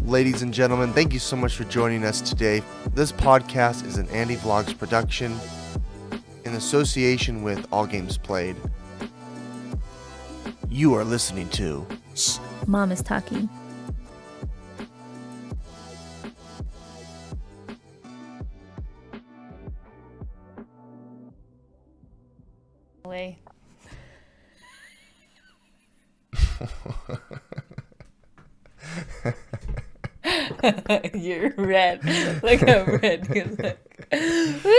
ladies and gentlemen? Thank you so much for joining us today. This podcast is an Andy Vlogs production in association with All Games Played. You are listening to Shh, Mom is talking. Way. You're red. Look how red you look. Woo!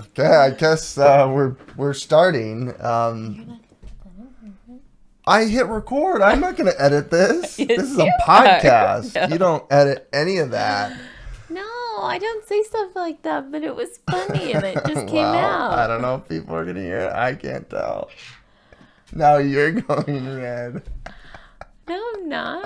Okay, I guess we're starting. I hit record. I'm not going to edit this. Yes, This is a you podcast. are. No. You don't edit any of that. No, I don't say stuff like that, but it was funny and it just came Well, out. I don't know if people are going to hear it. I can't tell. Now you're going red. No, I'm not.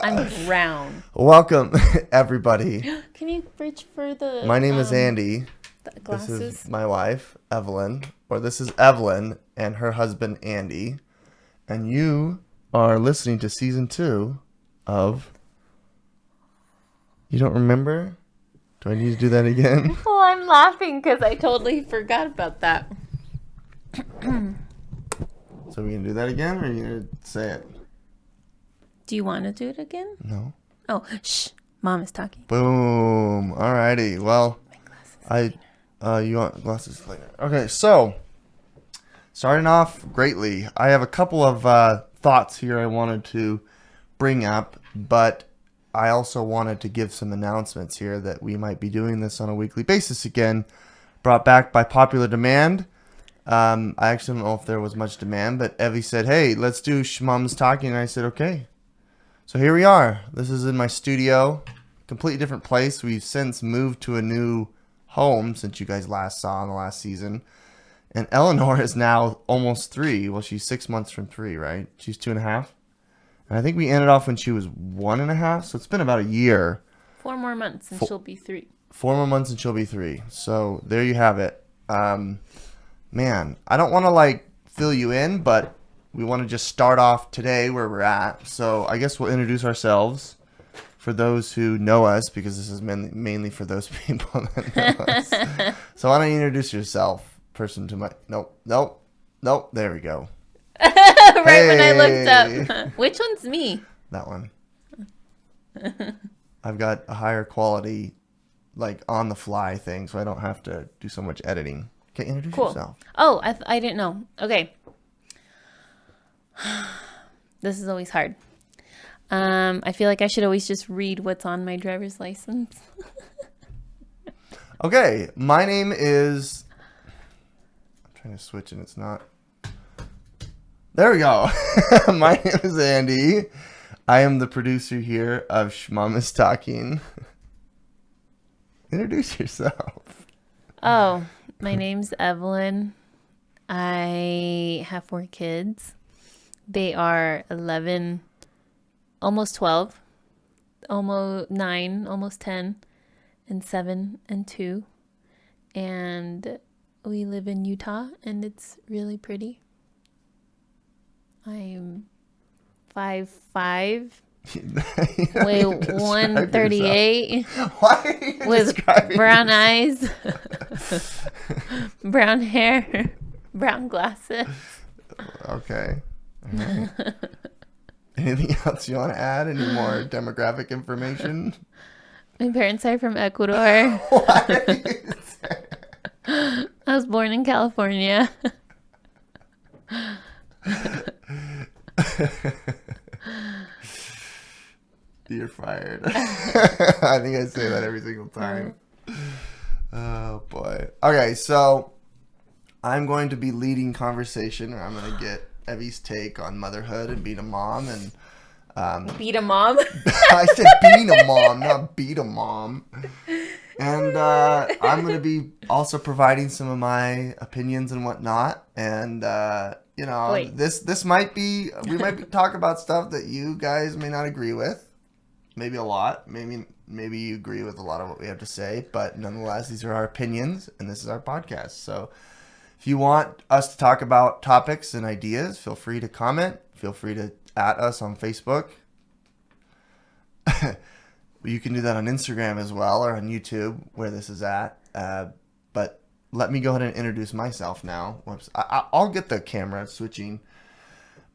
I'm brown. Welcome, everybody. Can you reach for the... My name is Andy. The glasses. This is my wife, Evelyn. Or this is Evelyn and her husband, Andy. And you are listening to season 2 of... You don't remember? Do I need to do that again? Well, I'm laughing because I totally forgot about that. So we can do that again, or are you going to say it? Do you want to do it again? No. Oh, shh. Mom is talking. Boom. Alrighty. Well, My glasses. you want glasses later. Okay, so starting off greatly, I have a couple of thoughts here I wanted to bring up, but I also wanted to give some announcements here that we might be doing this on a weekly basis again, brought back by popular demand. I actually don't know if there was much demand, but Evie said, "Hey, let's do Mom's Talking," and I said, "Okay." So here we are. This is in my studio, completely different place. We've since moved to a new home since you guys last saw in the last season. And Eleanor is now almost 3. Well, she's 6 months from 3, right? She's 2.5. And I think we ended off when she was 1.5. So it's been about a year. 4 more months and she'll be 3. 4 more months and she'll be 3. So there you have it. Man, I don't want to fill you in, but we want to just start off today where we're at. So I guess we'll introduce ourselves for those who know us, because this is mainly for those people that know us. So why don't you introduce yourself, person to my... Nope. There we go. When I looked up. Which one's me? That one. I've got a higher quality, on the fly thing, so I don't have to do so much editing. Okay, introduce yourself. Oh, I didn't know. Okay. This is always hard. I feel like I should always just read what's on my driver's license. Okay, my name is... I'm trying to switch and it's not... There we go. My name is Andy. I am the producer here of Shhh, Mom is Talking. Introduce yourself. Oh, my name's Evelyn. I have 4 kids. They are 11, almost 12, almost 9, almost 10, and 7 and 2. And we live in Utah, and it's really pretty. I'm 5'5", weigh 138, Why are you with describing brown yourself? eyes, brown hair, brown glasses. Okay. All right. Anything else you want to add? Any more demographic information? My parents are from Ecuador. What are you saying? I was born in California. You're fired. I think I say that every single time. Oh boy. Okay, so I'm going to be leading conversation, or I'm going to get Evie's take on motherhood and being a mom, and Beat a mom. I said being a mom, not beat a mom. And I'm going to be also providing some of my opinions and whatnot. And Wait. this might be, we might be talking about stuff that you guys may not agree with. Maybe a lot. Maybe you agree with a lot of what we have to say, but nonetheless, these are our opinions, and this is our podcast. So if you want us to talk about topics and ideas, feel free to comment. Feel free to at us on Facebook. You can do that on Instagram as well, or on YouTube, where this is at. But let me go ahead and introduce myself now. Whoops. I'll get the camera switching.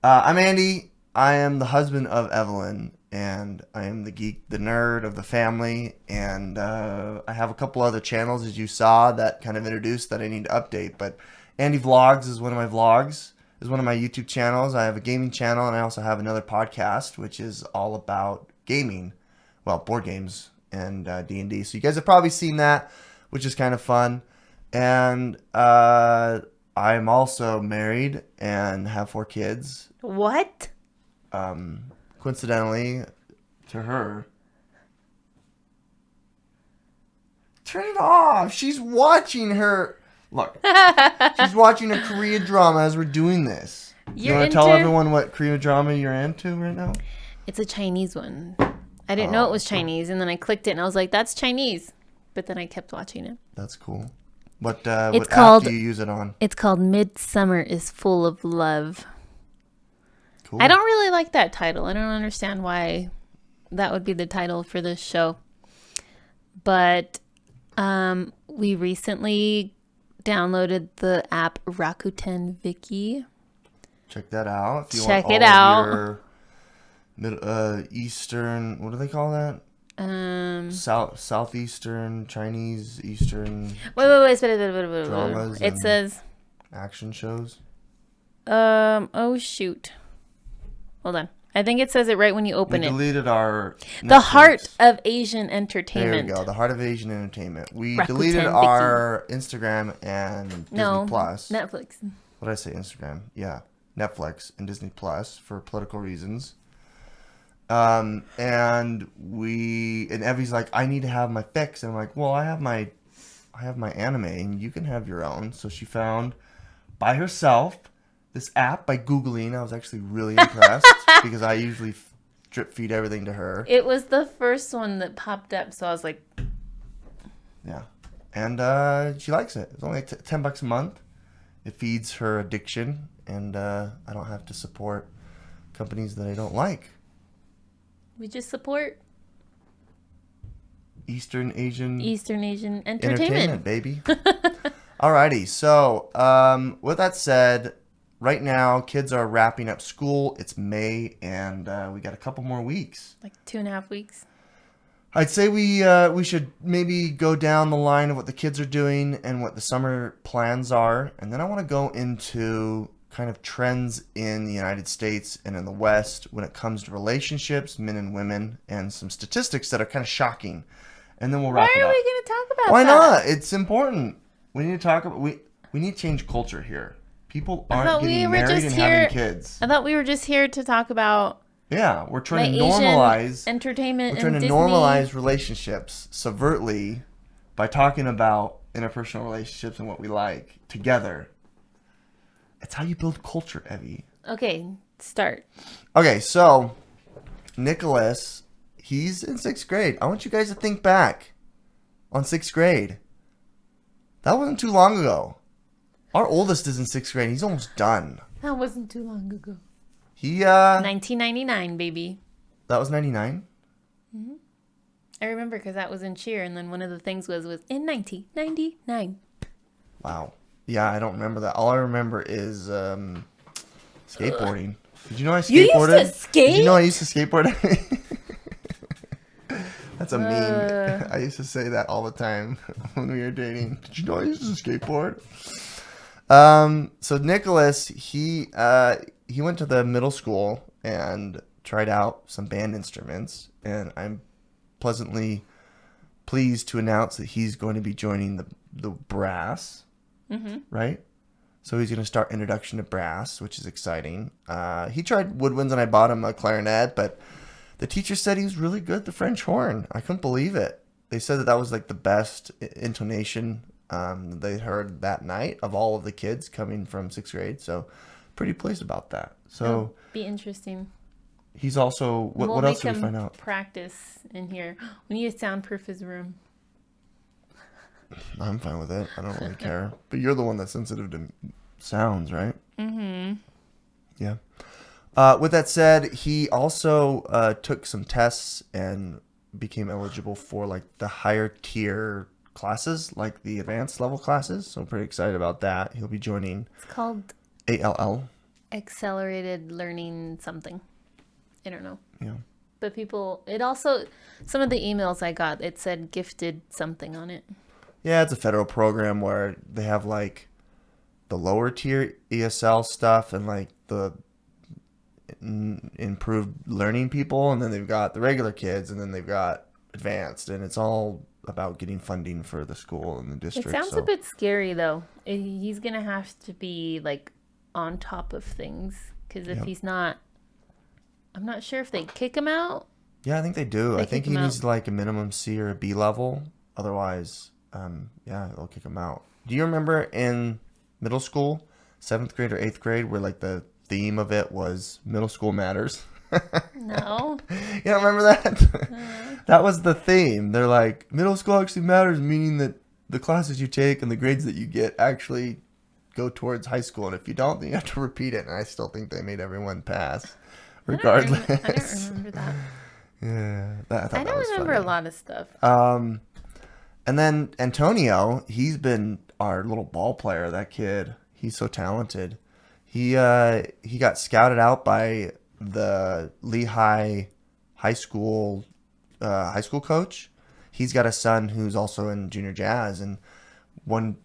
I'm Andy. I am the husband of Evelyn, and I am the geek, the nerd of the family. And I have a couple other channels, as you saw, that kind of introduced that I need to update. But Andy Vlogs is one of my vlogs, is one of my YouTube channels. I have a gaming channel, and I also have another podcast, which is all about gaming. Well, board games and D&D. So you guys have probably seen that, which is kind of fun. And I'm also married and have 4 kids. What? Coincidentally, to her. Turn it off. She's watching her. Look, she's watching a Korean drama as we're doing this. You want to tell everyone what Korean drama you're into right now? It's a Chinese one. I didn't know it was Chinese, and then I clicked it, and I was like, "That's Chinese," but then I kept watching it. That's cool. What app do you use it on? It's called Midsummer is Full of Love. Cool. I don't really like that title. I don't understand why that would be the title for this show. But we recently downloaded the app Rakuten Viki. Check that out. If you Check want it all out. Of your Eastern, what do they call that? Southeastern, Chinese, Eastern. Wait. Dramas It says action shows. Oh shoot. Hold on. I think it says it right when you open We it. deleted our The Netflix. Heart of Asian Entertainment. There we go. The Heart of Asian Entertainment. We Rakuten deleted Viki. our Instagram and Disney No, Plus. Netflix. What did I say? Instagram. Yeah. Netflix and Disney Plus for political reasons. And Evie's like, I need to have my fix. And I'm like, well, I have my anime and you can have your own. So she found by herself this app by Googling. I was actually really impressed because I usually drip feed everything to her. It was the first one that popped up. So I was like, Yeah. And she likes it. It's only like $10 a month. It feeds her addiction. And I don't have to support companies that I don't like. we just support Eastern Asian entertainment. baby. Alrighty, so with that said, right now kids are wrapping up school. It's May, and we got a couple more weeks. Like 2.5 weeks. I'd say we should maybe go down the line of what the kids are doing and what the summer plans are, and then I want to go into kind of trends in the United States and in the West when it comes to relationships, men and women, and some statistics that are kind of shocking. And then we'll wrap it Why up. are we going to talk about Why that? not? It's important. We need to talk about we need to change culture here. People aren't getting married and having kids. I thought we were just here to talk about Yeah, we're trying to Asian normalize entertainment. We're trying and to Disney. normalize relationships subvertly by talking about interpersonal relationships and what we like together. It's how you build culture, Evie. Okay, start. Okay, so Nicholas, he's in 6th grade. I want you guys to think back on 6th grade. That wasn't too long ago. Our oldest is in 6th grade. He's almost done. That wasn't too long ago. He 1999, baby. That was 99. I remember because that was in cheer, and then one of the things was in 1999. Wow. Yeah, I don't remember that. All I remember is skateboarding. Did you know I skateboarded? You used to skate? Did you know I used to skateboard? That's a meme. I used to say that all the time when we were dating. Did you know I used to skateboard? So Nicholas, he went to the middle school and tried out some band instruments, and I'm pleasantly pleased to announce that he's going to be joining the brass. Mm-hmm. Right? So he's going to start introduction to brass, which is exciting. He tried woodwinds and I bought him a clarinet, but the teacher said he was really good at the French horn. I couldn't believe it. They said that was like the best intonation they heard that night of all of the kids coming from 6th grade. So pretty pleased about that. So be interesting. He's also, what else did we find out? Practice in here. We need to soundproof his room. I'm fine with it. I don't really care. But you're the one that's sensitive to sounds, right? Mm-hmm. Yeah. With that said, he also took some tests and became eligible for like the higher tier classes, like the advanced level classes. So I'm pretty excited about that. He'll be joining It's called ALL. accelerated learning something. I don't know. Yeah. But people, it also, some of the emails I got, it said gifted something on it. Yeah, it's a federal program where they have like the lower tier ESL stuff and like the improved learning people, and then they've got the regular kids, and then they've got advanced, and it's all about getting funding for the school and the district. It sounds a bit scary though. He's going to have to be like on top of things because if he's not, I'm not sure if they kick him out. Yeah, I think they do. They I think kick he him needs out. like a minimum C or a B level. Otherwise, yeah, they'll kick him out. Do you remember in middle school, 7th grade or 8th grade, where like the theme of it was middle school matters? No. You don't remember that? That was the theme. They're like, middle school actually matters, meaning that the classes you take and the grades that you get actually go towards high school. And if you don't, then you have to repeat it. And I still think they made everyone pass, regardless. I don't remember that. Yeah, I thought I that don't was remember funny. a lot of stuff. And then Antonio, he's been our little ball player. That kid, he's so talented. He got scouted out by the Lehigh high school coach. He's got a son who's also in junior jazz, and one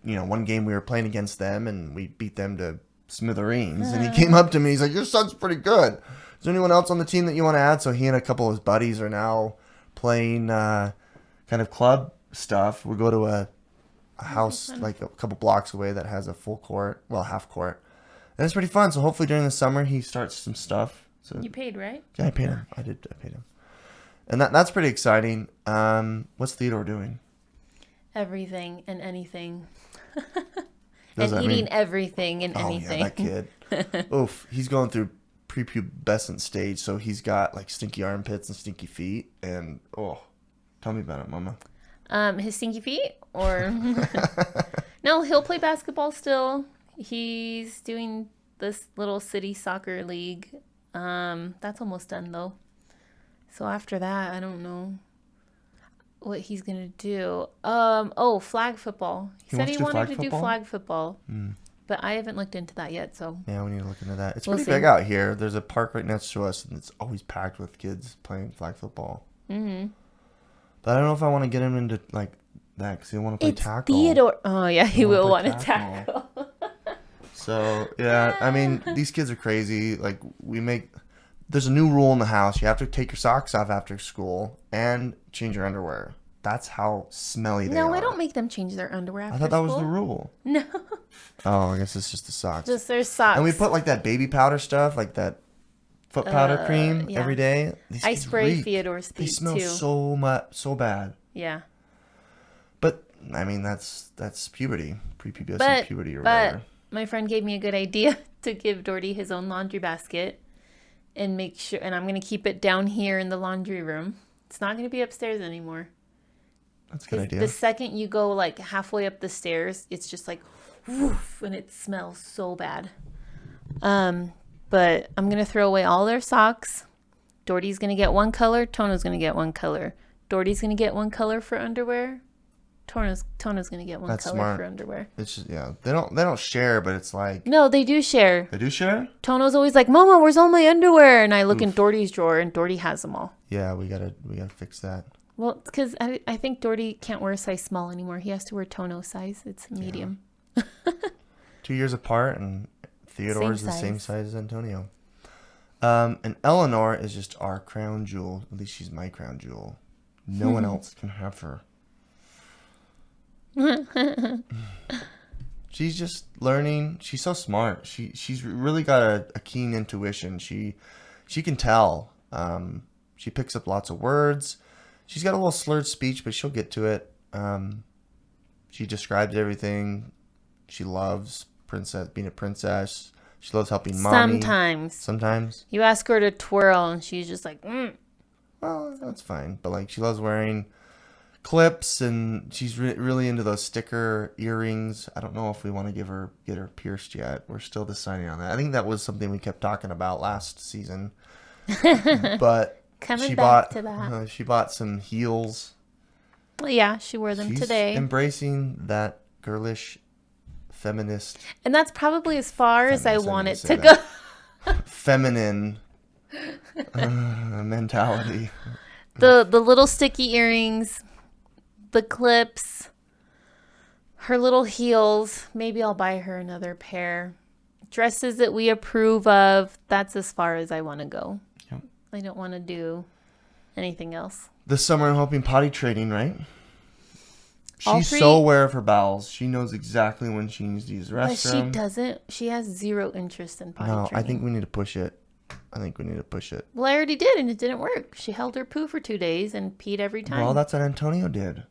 game we were playing against them and we beat them to smithereens. And he came up to me. He's like, "Your son's pretty good. Is there anyone else on the team that you want to add?" So he and a couple of his buddies are now playing kind of club stuff. We go to a house like a couple blocks away that has a full court, well, half court. And it's pretty fun. So hopefully during the summer he starts some stuff. So You paid, right? yeah, I paid him. I paid him. And that's pretty exciting. What's Theodore doing? Everything and anything. Does And that eating mean- everything and anything. Yeah, that kid. Oof, he's going through prepubescent stage, so he's got like stinky armpits and stinky feet. And tell me about it, Mama. His stinky feet or no, he'll play basketball still. He's doing this little city soccer league. That's almost done though. So after that, I don't know what he's gonna do. Flag football. He said wants he to do wanted flag to do football? flag football. But I haven't looked into that yet, so Yeah, we need to look into that. It's We'll pretty see. big out here. There's a park right next to us, and it's always packed with kids playing flag football. Mm-hmm. But I don't know if I want to get him into like that because he'll want to play it's tackle. Theodore. Oh yeah, he wanna will play want to tackle. tackle. So yeah, I mean these kids are crazy. Like there's a new rule in the house. You have to take your socks off after school and change your underwear. That's how smelly they are. No, I don't make them change their underwear after I thought that was school. the rule. No, Oh, I guess it's just the socks. just their socks. And we put like that baby powder stuff, like that foot powder cream yeah. every day. These I kids spray reek. Theodore's They feet smell too. so bad. Yeah, But I mean that's puberty, prepubescent puberty or but whatever. my friend gave me a good idea to give Doherty his own laundry basket and make sure. And I'm gonna keep it down here in the laundry room. It's not gonna be upstairs anymore. That's a good idea. The second you go like halfway up the stairs, it's just like woof, and it smells so bad. But I'm gonna throw away all their socks. Doherty's gonna get one color. Tono's gonna get one color. Doherty's gonna get one color for underwear. Tono's gonna get one That's color smart. for underwear. It's just, yeah, they don't share, but it's like No, they do share. they do share. Tono's always like, "Mama, where's all my underwear?" And I look in Doherty's drawer, and Doherty has them all. Yeah, we gotta fix that. Well, because I think Doherty can't wear a size small anymore. He has to wear Tono size. It's medium. 2 years apart, and Theodore's Same the same size. size as Antonio. And Eleanor is just our crown jewel. At least she's my crown jewel. No one else can have her. She's just learning. She's so smart. She's really got a keen intuition. She can tell. She picks up lots of words. She's got a little slurred speech, but she'll get to it. She describes everything. She loves being a princess. She loves helping mommy. Sometimes. You ask her to twirl, and she's just like, Well, that's fine. But like, she loves wearing clips, and she's really into those sticker earrings. I don't know if we want to get her pierced yet. We're still deciding on that. I think that was something we kept talking about last season. But Coming back to that. She bought some heels. Well, yeah, she wore them today. Embracing that girlish feminist. And that's probably as far as I want it to go. Feminine mentality. The little sticky earrings, the clips, her little heels. Maybe I'll buy her another pair. Dresses that we approve of. That's as far as I want to go. Yep. I don't want to do anything else. This summer I'm hoping potty training, right? She's so aware of her bowels. She knows exactly when she needs to use the restroom. But she doesn't. She has zero interest in potty training. I think we need to push it. Well, I already did, and it didn't work. She held her poo for 2 days and peed every time. Well, that's what Antonio did.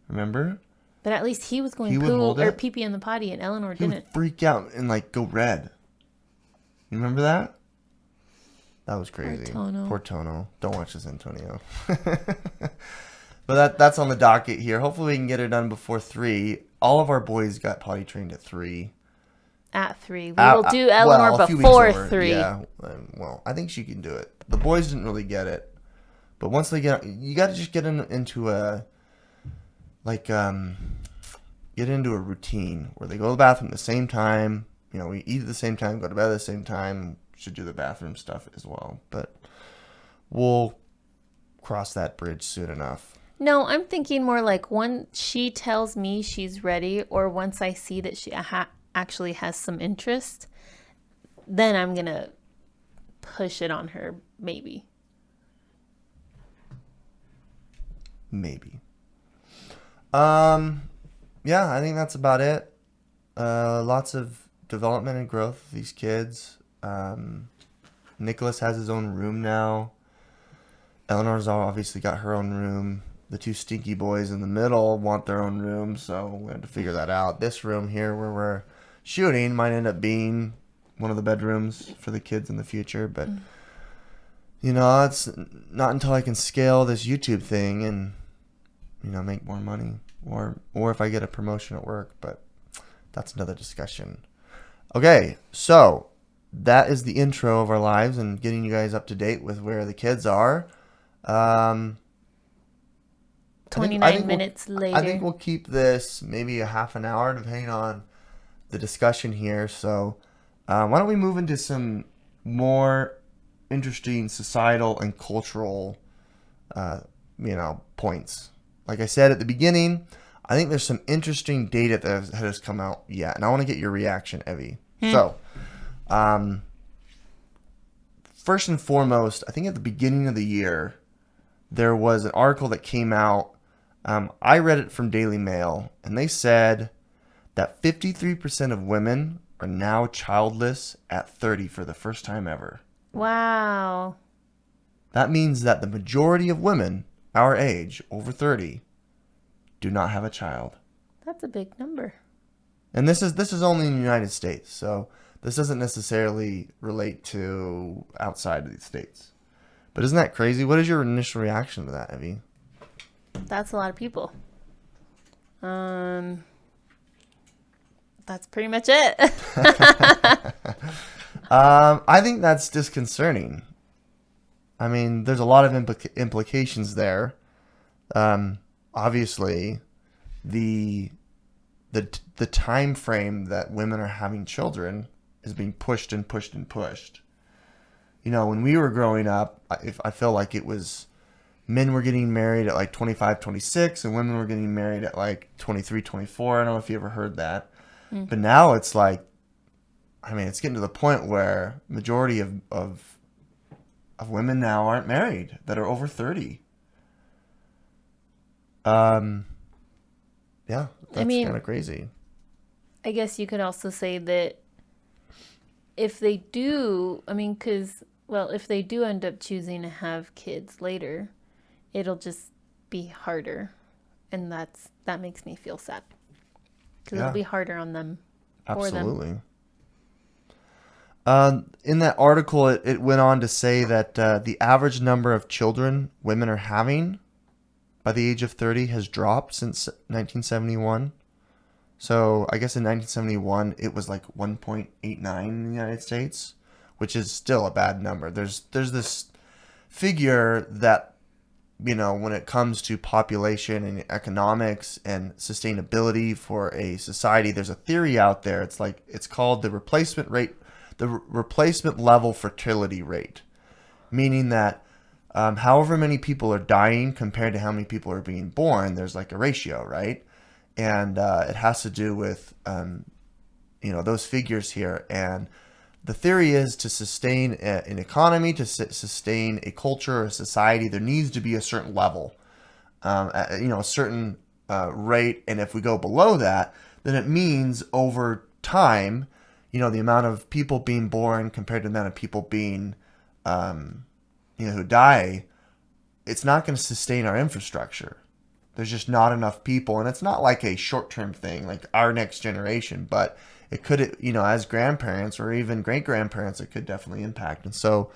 Remember? But at least he was going poo or pee-pee in the potty, and Eleanor didn't. He would freak out and go red. You remember that? That was crazy. Poor Tono. Don't watch this, Antonio. But that's on the docket here. Hopefully we can get it done before 3. All of our boys got potty trained at 3. At 3. We will do Eleanor before 3. Yeah. Well, I think she can do it. The boys didn't really get it. But once they you got to just get into a, get into a routine where they go to the bathroom at the same time. We eat at the same time, go to bed at the same time. Should do the bathroom stuff as well. But we'll cross that bridge soon enough. No, I'm thinking more like once she tells me she's ready, or once I see that she actually has some interest, then I'm going to push it on her, maybe. Maybe. Yeah, I think that's about it. Lots of development and growth of these kids. Nicholas has his own room now. Eleanor's obviously got her own room. The 2 stinky boys in the middle want their own room, so we have to figure that out. This room here where we're shooting might end up being one of the bedrooms for the kids in the future, but it's not until I can scale this YouTube thing and make more money, or if I get a promotion at work, but that's another discussion. Okay, so that is the intro of our lives and getting you guys up to date with where the kids are. 29 minutes later. I think we'll keep this maybe a half an hour depending on the discussion here. So why don't we move into some more interesting societal and cultural points. Like I said at the beginning, I think there's some interesting data that has come out yet, and I want to get your reaction, Evie. So first and foremost, I think at the beginning of the year there was an article that came out. I read it from Daily Mail, and they said that 53% of women are now childless at 30 for the first time ever. Wow. That means that the majority of women our age, over 30, do not have a child. That's a big number. And this is only in the United States, so this doesn't necessarily relate to outside of the States. But isn't that crazy? What is your initial reaction to that, Evie? That's a lot of people. That's pretty much it. I think that's disconcerting. I mean, there's a lot of implications there. Obviously, the time frame that women are having children is being pushed and pushed and pushed. You know, when we were growing up, I feel like it was men were getting married at like 25, 26, and women were getting married at like 23, 24. I don't know if you ever heard that. Mm. But now it's like, I mean, it's getting to the point where majority of women now aren't married that are over 30. Yeah, that's kind of crazy. I guess you could also say that if they do, if they do end up choosing to have kids later, it'll just be harder. And that makes me feel sad. Because it'll be harder on them. Absolutely. In that article, it went on to say that the average number of children women are having by by the age of 30 has dropped since 1971. So I guess in 1971 it was like 1.89 in the United States, which is still a bad number. There's this figure that, when it comes to population and economics and sustainability for a society, there's a theory out there. It's called the replacement level fertility rate, meaning that however many people are dying compared to how many people are being born, there's like a ratio, right? And it has to do with, those figures here. And the theory is to sustain an economy, to sustain a culture or a society, there needs to be a certain level, a certain rate. And if we go below that, then it means over time, the amount of people being born compared to the amount of people being, who die, it's not going to sustain our infrastructure. There's just not enough people. And it's not like a short-term thing, like our next generation, but it could, as grandparents or even great-grandparents, it could definitely impact. And so,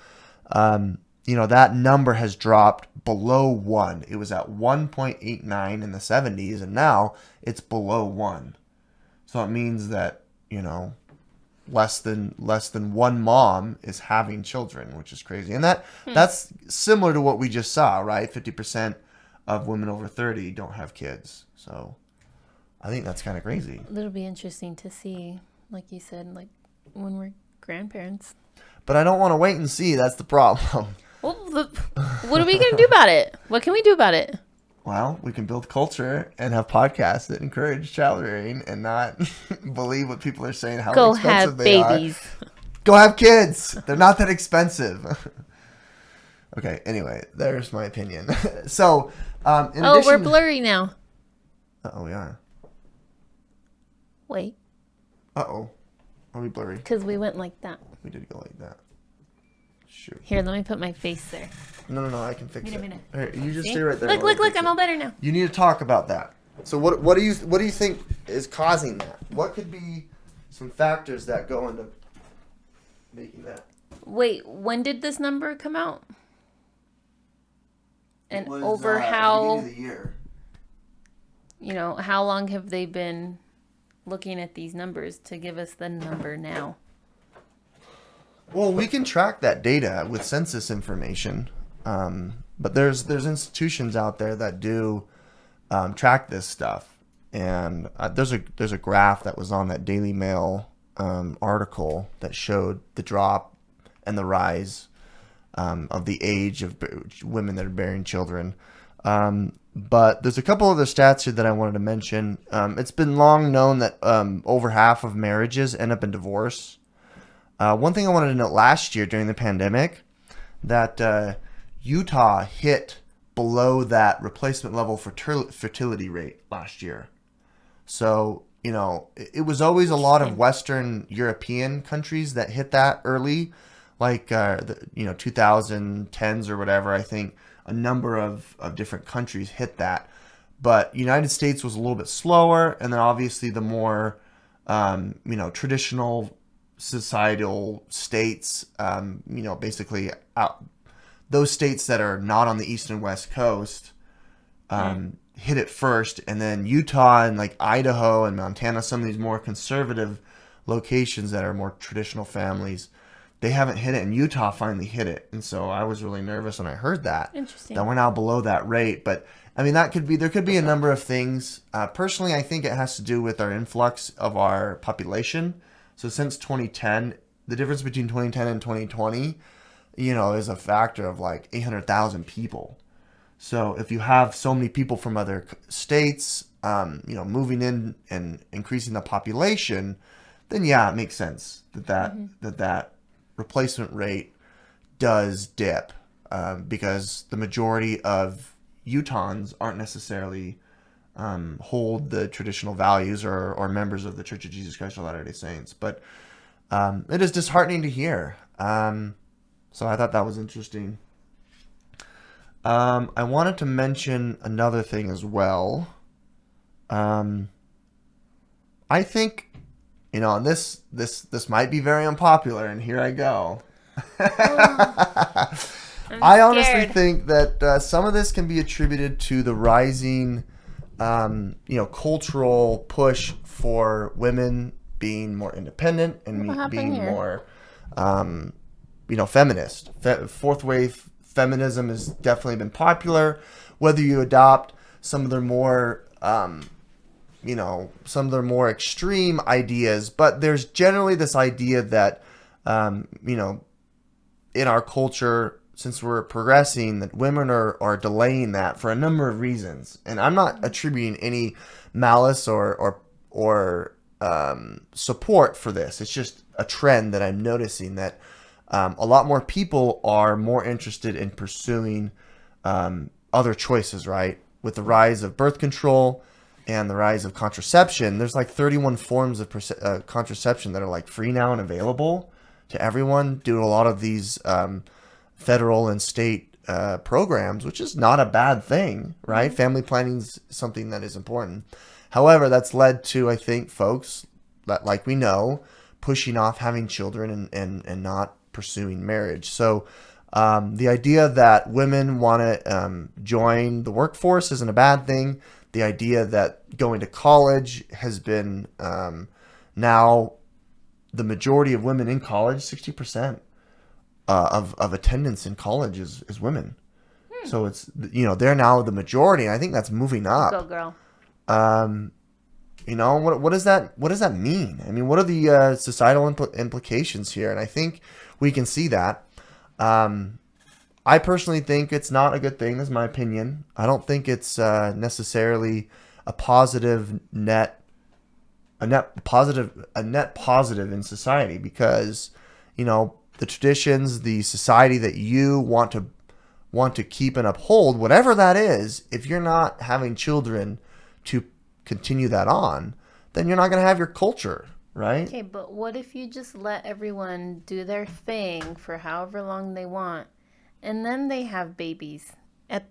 that number has dropped below 1. It was at 1.89 in the 70s, and now it's below 1. So it means that, less than one mom is having children, which is crazy. And that's similar to what we just saw, right? 50% of women over 30 don't have kids. So I think that's kind of crazy. It'll be interesting to see, like you said, like when we're grandparents. But I don't want to wait and see. That's the problem. Well, what are we going to do about it? What can we do about it? Well, we can build culture and have podcasts that encourage child rearing and not believe what people are saying, how Go expensive have they babies. are. Go have kids. They're not that expensive. Okay, anyway, there's my opinion. So, we're blurry now. Uh-oh, we are. Wait. Uh-oh. Are we blurry? Because we went like that. We did go like that. Shoot. Here, let me put my face there. No, I can fix Wait a it. minute. Here, you just See? stay right there. Look, I'm all better now. You need to talk about that. So what do you think is causing that? What could be some factors that go into making that? Wait, when did this number come out? And was, over beginning how, of the year. How long have they been looking at these numbers to give us the number now? Well, we can track that data with census information, but there's institutions out there that do track this stuff, and there's a graph that was on that Daily Mail article that showed the drop and the rise of the age of women that are bearing children. But there's a couple other stats here that I wanted to mention. It's been long known that over half of marriages end up in divorce. One thing I wanted to note last year during the pandemic, that Utah hit below that replacement level fertility rate last year. So, it was always a lot of Western European countries that hit that early, like, 2010s or whatever. I think a number of different countries hit that. But United States was a little bit slower. And then obviously the more, traditional societal states, basically those states that are not on the east and west coast hit it first, and then Utah and like Idaho and Montana, some of these more conservative locations that are more traditional families, they haven't hit it, and Utah finally hit it. And so I was really nervous when I heard that. Interesting. That we're now below that rate. But I mean, there could be a number of things. Personally, I think it has to do with our influx of our population. So since 2010, the difference between 2010 and 2020, is a factor of like 800,000 people. So if you have so many people from other states, moving in and increasing the population, then yeah, it makes sense that replacement rate does dip, because the majority of Utahns aren't necessarily hold the traditional values or members of the Church of Jesus Christ of Latter-day Saints. But it is disheartening to hear. So I thought that was interesting. I wanted to mention another thing as well. I think, and this might be very unpopular, and here I go. I honestly scared. think that some of this can be attributed to the rising, cultural push for women being more independent and What happened being here? more, feminist. Fourth wave feminism has definitely been popular. Whether you adopt some of their more, some of their more extreme ideas, but there's generally this idea that, in our culture, since we're progressing, that women are delaying that for a number of reasons. And I'm not attributing any malice or support for this. It's just a trend that I'm noticing that a lot more people are more interested in pursuing other choices, right? With the rise of birth control and the rise of contraception, there's like 31 forms of contraception that are like free now and available to everyone due to a lot of these federal and state programs, which is not a bad thing, right? Family planning is something that is important. However, that's led to, I think, folks that, like we know, pushing off having children and not pursuing marriage. So the idea that women want to join the workforce isn't a bad thing. The idea that going to college has been now the majority of women in college, 60% of attendance in college is women. So it's, they're now the majority. And I think that's moving up. Go girl. What does that mean? I mean, what are the societal implications here? And I think we can see that. I personally think it's not a good thing. That's my opinion. I don't think it's necessarily a net positive in society, because the traditions, the society that you want to keep and uphold, whatever that is, if you're not having children to continue that on, then you're not going to have your culture, right? Okay, but what if you just let everyone do their thing for however long they want, and then they have babies at,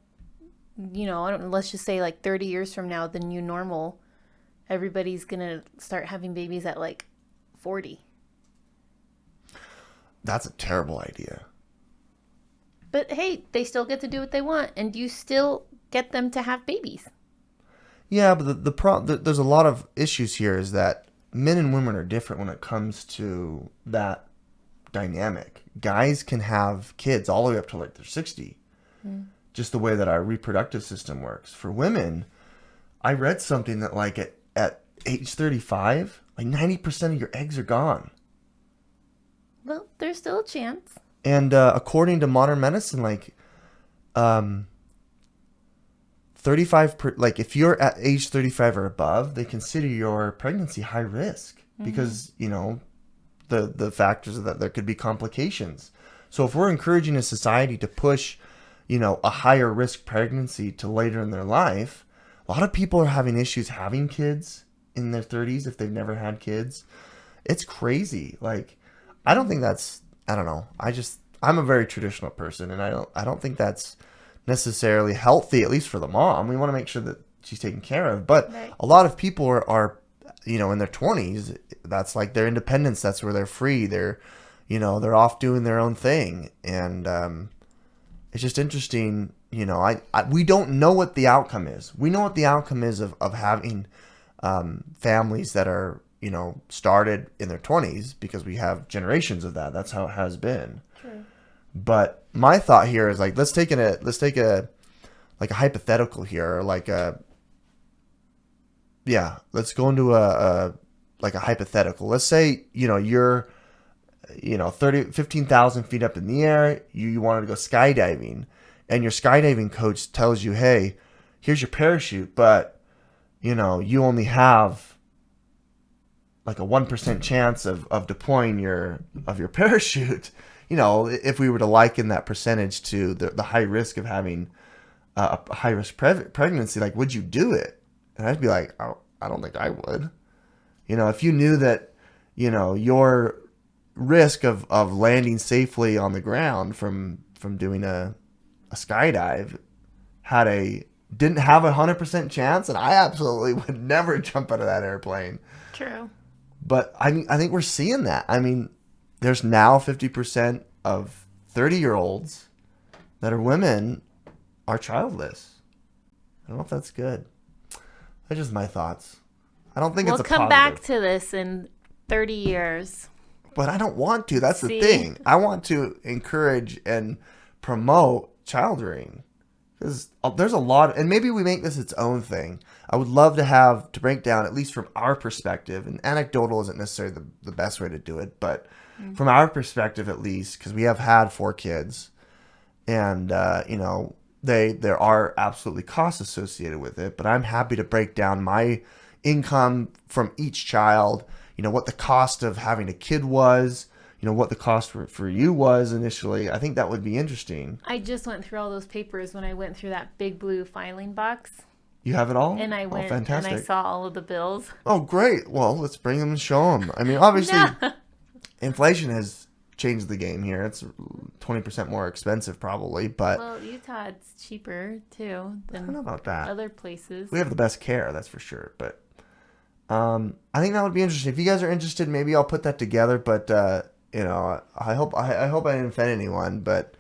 let's just say like 30 years from now, the new normal, everybody's going to start having babies at like 40. That's a terrible idea. But hey, they still get to do what they want, and you still get them to have babies. Yeah, but there's a lot of issues here, is that men and women are different when it comes to that dynamic. Guys can have kids all the way up to like they're 60. Just the way that our reproductive system works. For women, I read something that like at age 35, like 90% of your eggs are gone. Well, there's still a chance. And according to modern medicine, like 35 like if you're at age 35 or above, they consider your pregnancy high risk because the factors that there could be complications. So if we're encouraging a society to push a higher risk pregnancy to later in their life, a lot of people are having issues having kids in their 30s if they've never had kids. It's crazy. Like, I don't think that's, I don't know. I'm a very traditional person, and I don't think that's necessarily healthy, at least for the mom. We want to make sure that she's taken care of. But Right. a lot of people are in their 20s, that's like their independence. That's where they're free. They're off doing their own thing. And it's just interesting. We don't know what the outcome is. We know what the outcome is of having families that are, started in their 20s, because we have generations of that. That's how it has been. True. But my thought here is like, let's take a hypothetical here, let's go into a hypothetical. Let's say, you're 15,000 feet up in the air. You wanted to go skydiving, and your skydiving coach tells you, hey, here's your parachute, but you only have like a 1% chance of deploying your parachute. If we were to liken that percentage to the high risk of having a high risk pregnancy, like, would you do it? And I'd be like, I don't think I would. If you knew that, your risk of landing safely on the ground from doing a skydive didn't have 100% chance, and I absolutely would never jump out of that airplane. True. But I think we're seeing that. I mean, there's now 50% of 30-year-olds that are women are childless. I don't know if that's good. That's just my thoughts. I don't think We'll it's a come positive. back to this in 30 years. But I don't want to. That's the See? thing. I want to encourage and promote child rearing. Because there's a lot, and maybe we make this its own thing. I would love to break down, at least from our perspective, and anecdotal isn't necessarily the best way to do it, but from our perspective at least, because we have had 4 kids, and, there are absolutely costs associated with it, but I'm happy to break down my income from each child, what the cost of having a kid was, what the cost for you was initially. I think that would be interesting. I just went through all those papers when I went through that big blue filing box. You have it all? And I went and fantastic. I saw all of the bills. Oh, great. Well, let's bring them and show them. I mean, obviously, inflation has changed the game here. It's 20% more expensive probably, but... Well, Utah's cheaper, too, I don't than know about that. other places. We have the best care, that's for sure, but... I think that would be interesting. If you guys are interested, maybe I'll put that together, but... I hope I didn't offend anyone, but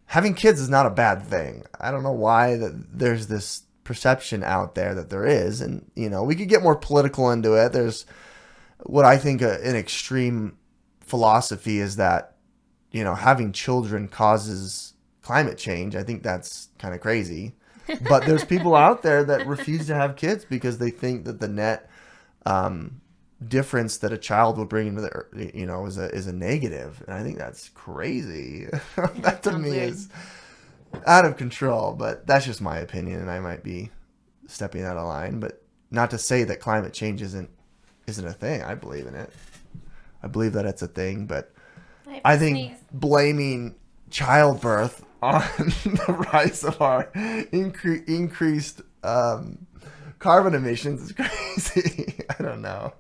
having kids is not a bad thing. I don't know why that there's this perception out there that there is, and we could get more political into it. There's what I think an extreme philosophy is that having children causes climate change. I think that's kind of crazy, but there's people out there that refuse to have kids because they think that the net difference that a child will bring into the is a negative, and I think that's crazy. That to me is out of control, but that's just my opinion, and I might be stepping out of line. But not to say that climate change isn't a thing. I believe in it. I believe that it's a thing, but I think blaming childbirth on the rise of our increased carbon emissions is crazy. I don't know.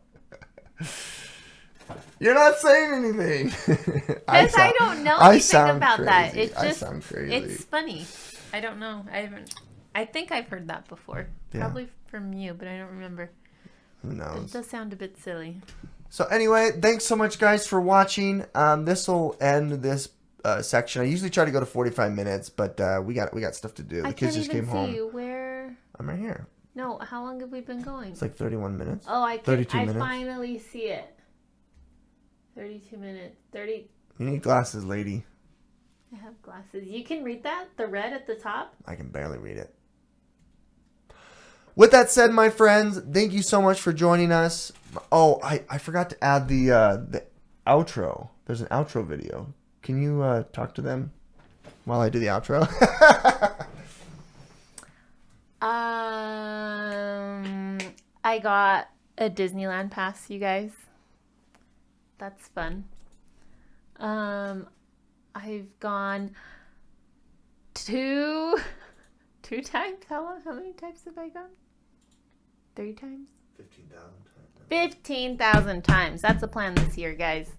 You're not saying anything. Because I don't know anything about crazy. that. It's I just, sound crazy. it's funny. I don't know. I think I've heard that before. Yeah. Probably from you, but I don't remember. Who knows? It does sound a bit silly. So anyway, thanks so much, guys, for watching. This will end this section. I usually try to go to 45 minutes, but we got stuff to do. The kids just came home. You. Where? I'm right here. No, how long have we been going? It's like 31 minutes. Oh, I 32 minutes. finally see it. 32 minutes. 30. You need glasses, lady. I have glasses. You can read that? The red at the top? I can barely read it. With that said, my friends, thank you so much for joining us. Oh, I forgot to add the outro. There's an outro video. Can you talk to them while I do the outro? I got a Disneyland pass, you guys. That's fun. I've gone two times. How many times have I gone? 3 times? 15,000 times. 15,000 times. That's the plan this year, guys.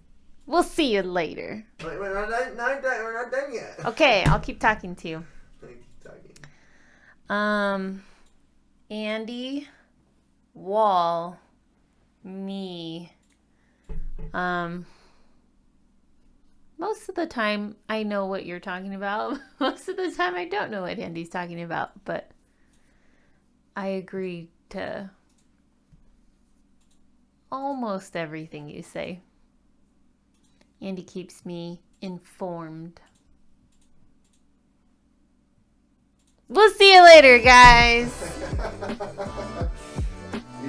We'll see you later. Wait, we're not done yet. Okay, I'll keep talking to you. Keep talking. Andy, Wall, me. Most of the time I know what you're talking about. Most of the time I don't know what Andy's talking about, but I agree to almost everything you say. Andy keeps me informed. We'll see you later, guys.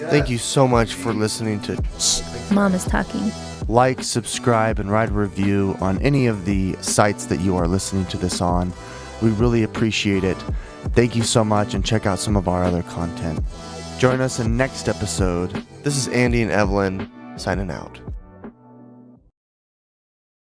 Thank you so much for listening to Shh, Mom is talking. Like, subscribe, and write a review on any of the sites that you are listening to this on. We really appreciate it. Thank you so much, and check out some of our other content. Join us in next episode. This is Andy and Evelyn signing out.